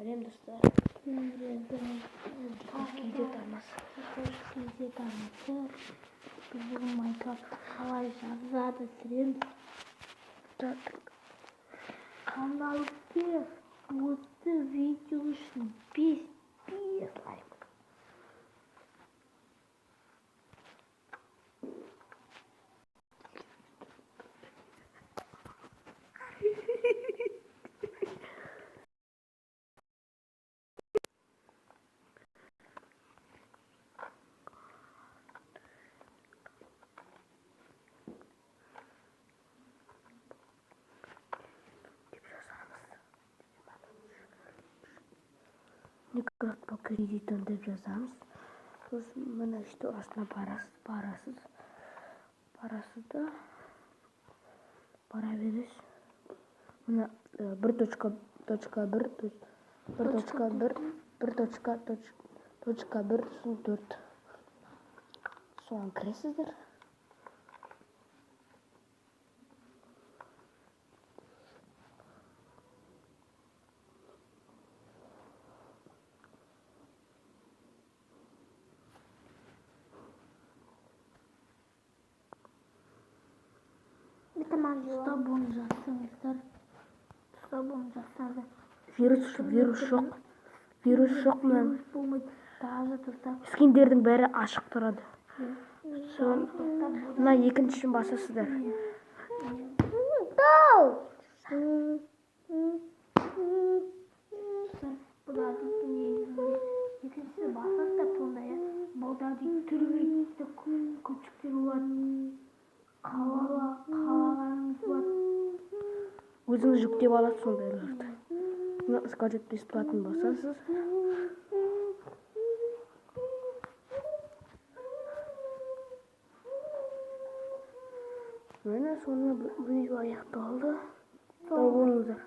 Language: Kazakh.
Сәлем достар. Біз бүгін Майнкрафтты қалай жазады түсіреміз. Каналге осы видео үшін 5 лайк. Minecraft Pocket Editor деп жазамыз. Сосын мына işte астына барасыз да бара бересіз. Мына 1.1.1.1.1 соң 4 соған кіресіздер. Табуын жазсаңыздар. Вирус жоқ мына. Скиндердің бәрі ашық тұрады. Мына екіншісін басасыздар. Екіншісі басасыздар сонда балдардың түрі көпшіктер болады. Қалағаныңыз бар. Өзіңіз жүктеп аласыз сондайларды. Мына скачать бесплатно басасыз. Міне сонымен видео аяқталды. Сау болыңыздар.